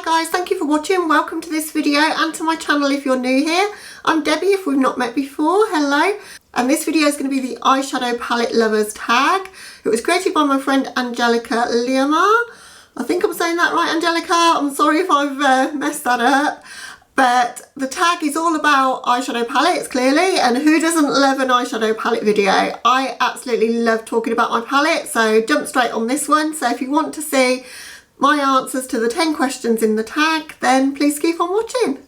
guys, thank you for watching. Welcome to this video and to my channel if you're new here. I'm Debbie if we've not met before. Hello. And this video is going to be the Eyeshadow Palette Lovers Tag. It was created by my friend Angelica Lyremar. I think I'm saying that right, Angelica. I'm sorry if I've messed that up. But the tag is all about eyeshadow palettes, clearly, and who doesn't love an eyeshadow palette video? I absolutely love talking about my palette, so jump straight on this one. So if you want to see my answers to the 10 questions in the tag, then please keep on watching.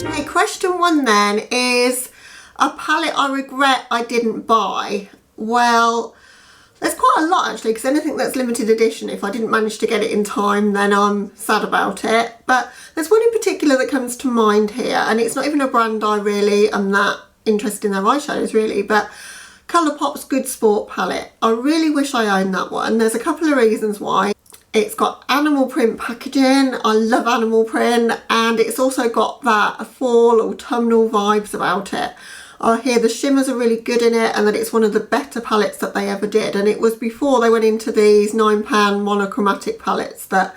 Okay, question 1 then is a palette I regret I didn't buy. Well, there's quite a lot actually, because anything that's limited edition, if I didn't manage to get it in time, then I'm sad about it. But there's one in particular that comes to mind here, and it's not even a brand I really am that interested in their eyeshadows really, but ColourPop's Good Sport palette. I really wish I owned that one. There's a couple of reasons why. It's got animal print packaging. I love animal print, and it's also got that fall autumnal vibes about it. I hear the shimmers are really good in it and that it's one of the better palettes that they ever did. And it was before they went into these £9 monochromatic palettes that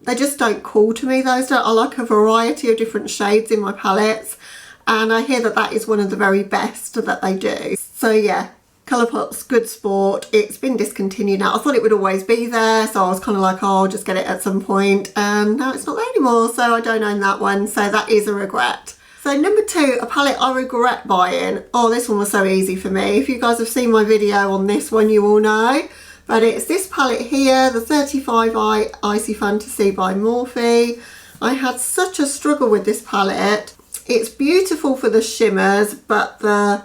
they just don't call to me, those don't. I like a variety of different shades in my palettes, and I hear that that is one of the very best that they do. So yeah, ColourPop's Good Sport, it's been discontinued now. I thought it would always be there, so I was kind of like, oh, I'll just get it at some point, and now it's not there anymore, so I don't own that one, so that is a regret. So number 2, a palette I regret buying. Oh, this one was so easy for me. If you guys have seen my video on this one, you all know. But it's this palette here, the 35i Icy Fantasy by Morphe. I had such a struggle with this palette. It's beautiful for the shimmers, but the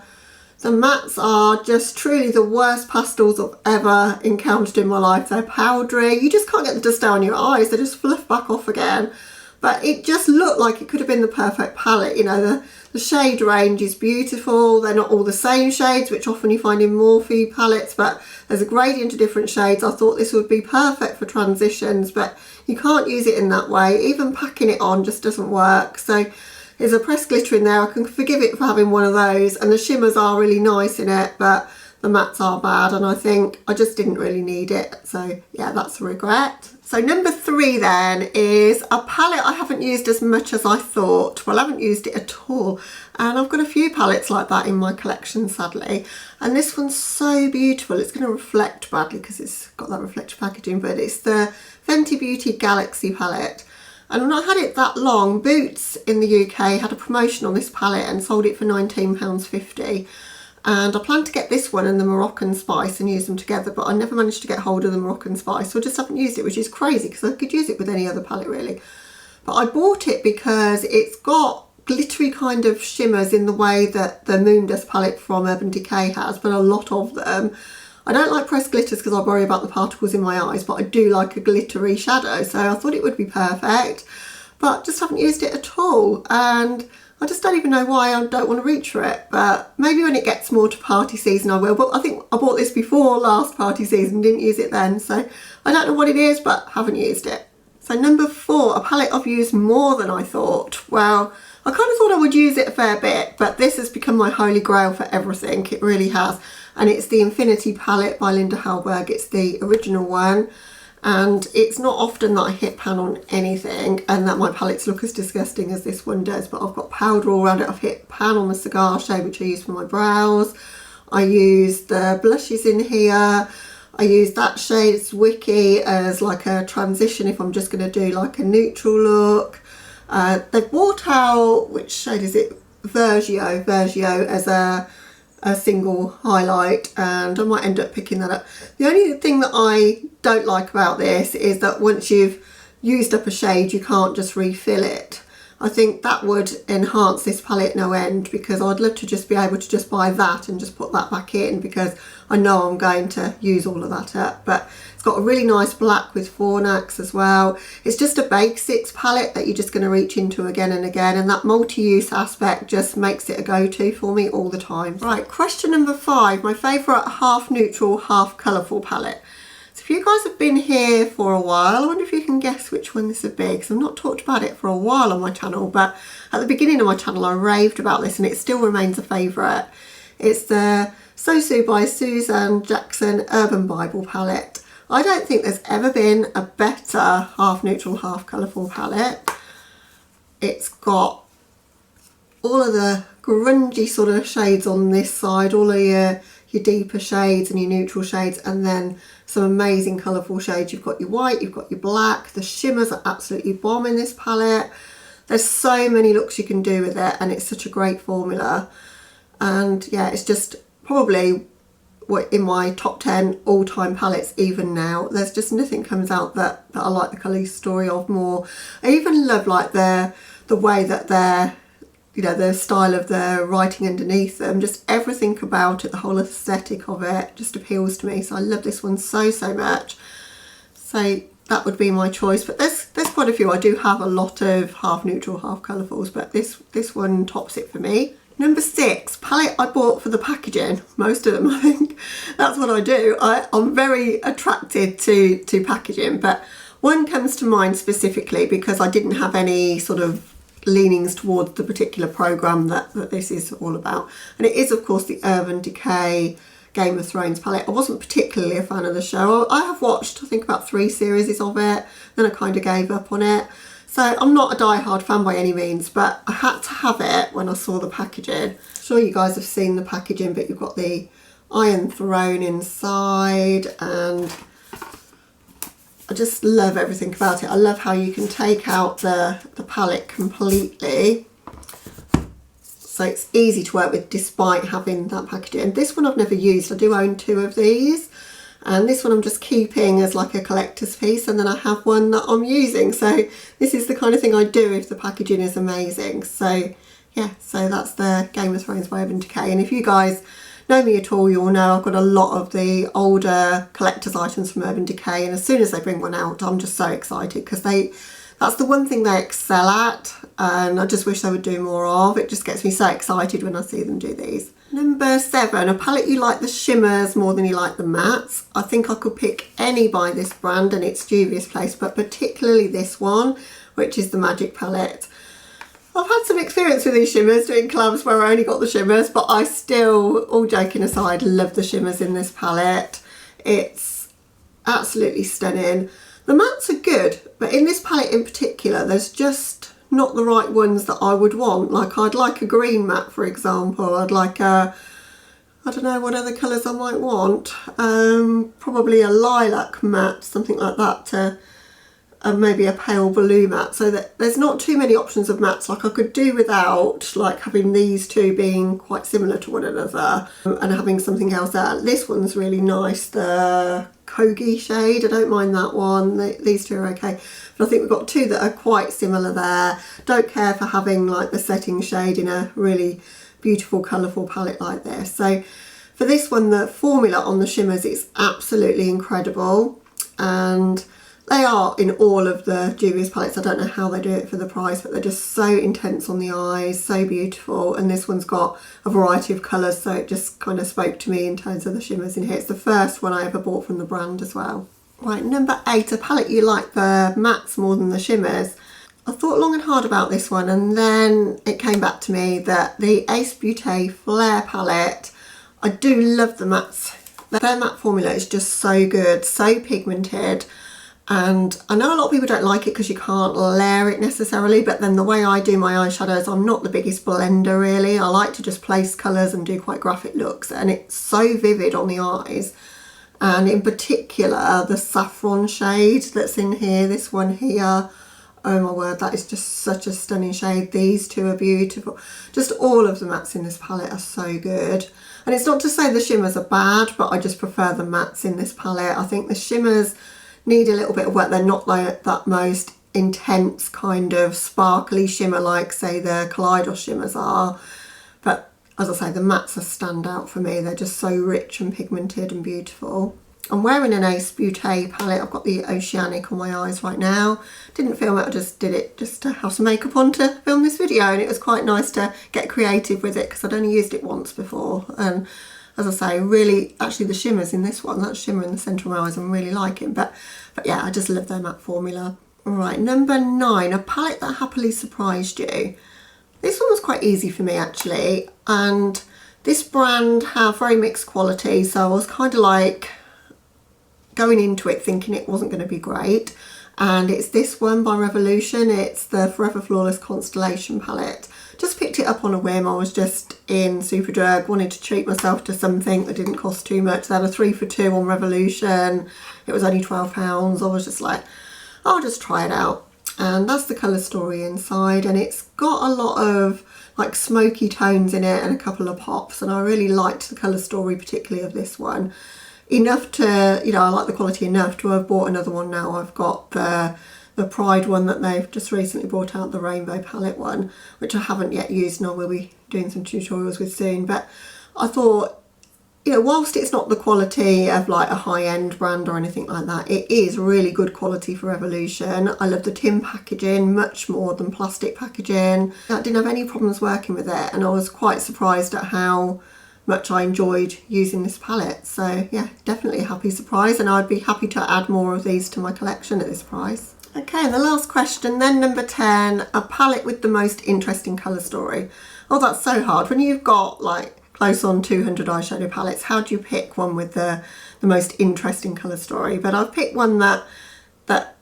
mattes are just truly the worst pastels I've ever encountered in my life. They're powdery. You just can't get the dust down your eyes. They just fluff back off again. But it just looked like it could have been the perfect palette. You know, the shade range is beautiful. They're not all the same shades, which often you find in Morphe palettes, but there's a gradient of different shades. I thought this would be perfect for transitions, but you can't use it in that way. Even packing it on just doesn't work. So there's a pressed glitter in there. I can forgive it for having one of those, and the shimmers are really nice in it, but the mattes are bad, and I think I just didn't really need it. So yeah, that's a regret. So number 3 then is a palette I haven't used as much as I thought. Well, I haven't used it at all, and I've got a few palettes like that in my collection, sadly. And this one's so beautiful. It's going to reflect badly because it's got that reflective packaging, but it's the Fenty Beauty Galaxy palette. And when I had it that long, Boots in the UK had a promotion on this palette and sold it for £19.50. And I planned to get this one and the Moroccan Spice and use them together, but I never managed to get hold of the Moroccan Spice, so I just haven't used it, which is crazy because I could use it with any other palette really. But I bought it because it's got glittery kind of shimmers in the way that the Moon Dust palette from Urban Decay has, but a lot of them. I don't like pressed glitters because I worry about the particles in my eyes, but I do like a glittery shadow, so I thought it would be perfect, but just haven't used it at all. And I just don't even know why I don't want to reach for it, but maybe when it gets more to party season I will. But I think I bought this before last party season, didn't use it then, so I don't know what it is, but haven't used it. So number 4, a palette I've used more than I thought. Well, I kind of thought I would use it a fair bit, but this has become my holy grail for everything. It really has. And it's the Infinity palette by Linda Hallberg. It's the original one. And it's not often that I hit pan on anything and that my palettes look as disgusting as this one does, but I've got powder all around it. I've hit pan on the cigar shade, which I use for my brows. I use the blushes in here. I use that shade, it's Wiki, as like a transition if I'm just going to do like a neutral look. They've brought out, which shade is it? Vergio as a single highlight, and I might end up picking that up. The only thing that I don't like about this is that once you've used up a shade you can't just refill it. I think that would enhance this palette no end, because I'd love to just be able to just buy that and just put that back in, because I know I'm going to use all of that up. But it's got a really nice black with fornax as well. It's just a basics palette that you're just going to reach into again and again, and that multi-use aspect just makes it a go-to for me all the time. Right, question number 5, my favourite half neutral, half colourful palette. So if you guys have been here for a while, I wonder if you can guess which one this would be, because I've not talked about it for a while on my channel, but at the beginning of my channel I raved about this and it still remains a favourite. It's the So Sue by Suzanne Jackson Urban Bible palette. I don't think there's ever been a better half neutral, half colourful palette. It's got all of the grungy sort of shades on this side, all of your deeper shades and your neutral shades, and then some amazing colourful shades. You've got your white, you've got your black. The shimmers are absolutely bomb in this palette. There's so many looks you can do with it, and it's such a great formula. And yeah, it's just probably in my top 10 all-time palettes even now. There's just nothing comes out that I like the colour story of more. I even love like the way that they're, you know, the style of the writing underneath them, just everything about it, the whole aesthetic of it just appeals to me. So I love this one so much. So that would be my choice, but there's quite a few. I do have a lot of half neutral, half colourfuls, but this one tops it for me. Number 6, palette I bought for the packaging. Most of them, I think. That's what I do. I'm very attracted to packaging, but one comes to mind specifically because I didn't have any sort of leanings towards the particular programme that this is all about. And it is, of course, the Urban Decay Game of Thrones palette. I wasn't particularly a fan of the show. I have watched, I think, about 3 series of it, then I kind of gave up on it. So I'm not a die-hard fan by any means, but I had to have it when I saw the packaging. I'm sure you guys have seen the packaging, but you've got the Iron Throne inside, and I just love everything about it. I love how you can take out the palette completely. So it's easy to work with despite having that packaging. This one I've never used. I do own 2 of these. And this one I'm just keeping as like a collector's piece, and then I have one that I'm using. So this is the kind of thing I do if the packaging is amazing. So yeah, so that's the Game of Thrones by Urban Decay. And if you guys know me at all, you'll know I've got a lot of the older collector's items from Urban Decay, and as soon as they bring one out, I'm just so excited because that's the one thing they excel at, and I just wish they would do more of. It just gets me so excited when I see them do these. Number 7, a palette you like the shimmers more than you like the mattes. I think I could pick any by this brand and its dubious place, but particularly this one, which is the Magic palette. I've had some experience with these shimmers, doing collabs where I only got the shimmers, but I still, all joking aside, love the shimmers in this palette. It's absolutely stunning. The mattes are good, but in this palette in particular, there's just not the right ones that I would want. Like, I'd like a green matte, for example. I'd like a, I don't know what other colours I might want. Probably a lilac matte, something like that, to maybe a pale blue matte. So that there's not too many options of mattes. Like, I could do without like having these two being quite similar to one another and having something else there. This one's really nice, the Kogi shade. I don't mind that one. These two are okay, but I think we've got 2 that are quite similar there. Don't care for having like the setting shade in a really beautiful colourful palette like this. So for this one, the formula on the shimmers is absolutely incredible, and they are in all of the dubious palettes. I don't know how they do it for the price, but they're just so intense on the eyes, so beautiful. And this one's got a variety of colours, so it just kind of spoke to me in terms of the shimmers in here. It's the first one I ever bought from the brand as well. Right, number 8, a palette you like the mattes more than the shimmers. I thought long and hard about this one, and then it came back to me that the Ace Beauté Flare palette, I do love the mattes. Their matte formula is just so good, so pigmented. And I know a lot of people don't like it because you can't layer it necessarily, but then the way I do my eyeshadows, I'm not the biggest blender really. I like to just place colours and do quite graphic looks, and it's so vivid on the eyes. And in particular, the saffron shade that's in here, this one here, oh my word, that is just such a stunning shade. These 2 are beautiful. Just all of the mattes in this palette are so good. And it's not to say the shimmers are bad, but I just prefer the mattes in this palette. I think the shimmers need a little bit of work. They're not like that most intense kind of sparkly shimmer like, say, the Kaleidos shimmers are. But as I say, the mattes are standout for me. They're just so rich and pigmented and beautiful. I'm wearing an Ace Beauté palette. I've got the Oceanic on my eyes right now. Didn't film it, I just did it just to have some makeup on to film this video, and it was quite nice to get creative with it because I'd only used it once before. And as I say, really, actually the shimmers in this one, that shimmer in the centre of my eyes, I'm really liking. But yeah, I just love their matte formula. Right, number 9, a palette that happily surprised you. This one was quite easy for me actually, and this brand have very mixed quality, so I was kind of like going into it thinking it wasn't going to be great. And it's this one by Revolution. It's the Forever Flawless Constellation palette. Just picked it up on a whim. I was just in Superdrug, wanted to treat myself to something that didn't cost too much. They had a 3 for 2 on Revolution. It was only £12. I was just like, I'll just try it out. And that's the colour story inside, and it's got a lot of like smoky tones in it and a couple of pops, and I really liked the colour story, particularly of this one. Enough to, you know, I like the quality enough to have bought another one now. I've got the Pride one that they've just recently brought out, the Rainbow palette one, which I haven't yet used and I will be doing some tutorials with soon. But I thought, you know, whilst it's not the quality of like a high-end brand or anything like that, it is really good quality for Revolution. I love the tin packaging much more than plastic packaging. I didn't have any problems working with it, and I was quite surprised at how much I enjoyed using this palette. So yeah, definitely a happy surprise, and I'd be happy to add more of these to my collection at this price. Okay, and the last question then, number 10, a palette with the most interesting colour story. Oh, that's so hard. When you've got like close on 200 eyeshadow palettes, how do you pick one with the most interesting colour story? But I've picked one that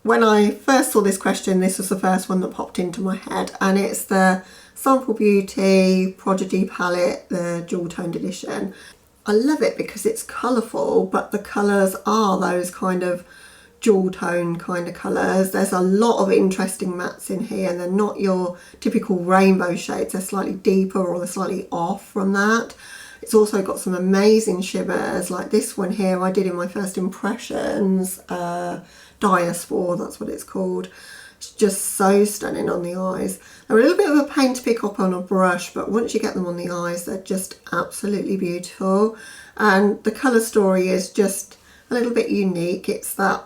when I first saw this question, this was the first one that popped into my head, and it's the Sample Beauty Prodigy palette, the dual toned edition. I love it because it's colourful, but the colours are those kind of dual tone kind of colours. There's a lot of interesting mattes in here, and they're not your typical rainbow shades. They're slightly deeper, or they're slightly off from that. It's also got some amazing shimmers, like this one here I did in my first impressions, Diaspore, that's what it's called. It's just so stunning on the eyes. They're a little bit of a pain to pick up on a brush, but once you get them on the eyes, they're just absolutely beautiful. And the colour story is just a little bit unique. It's that,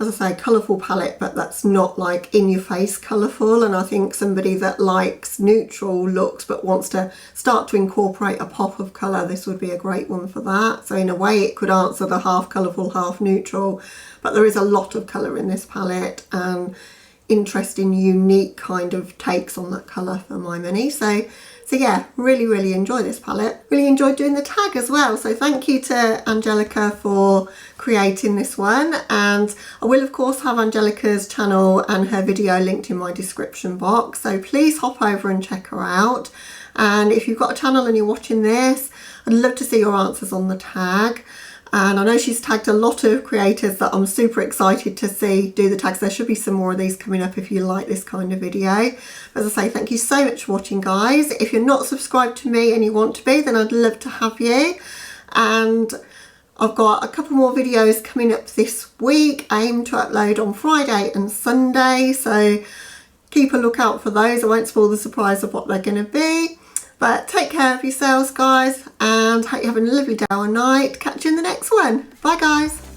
as I say, colourful palette, but that's not like in your face colourful. And I think somebody that likes neutral looks but wants to start to incorporate a pop of colour, this would be a great one for that. So in a way it could answer the half colourful, half neutral, but there is a lot of colour in this palette and interesting, unique kind of takes on that colour for my money. So yeah, really enjoy this palette. Really enjoyed doing the tag as well. So thank you to Angelica for creating this one. And I will of course have Angelica's channel and her video linked in my description box. So please hop over and check her out. And if you've got a channel and you're watching this, I'd love to see your answers on the tag. And I know she's tagged a lot of creators that I'm super excited to see do the tags. There should be some more of these coming up if you like this kind of video. As I say, thank you so much for watching, guys. If you're not subscribed to me and you want to be, then I'd love to have you. And I've got a couple more videos coming up this week. I aim to upload on Friday and Sunday, so keep a lookout for those. I won't spoil the surprise of what they're going to be. But take care of yourselves, guys, and hope you're having a lovely day or night. Catch you in the next one. Bye, guys.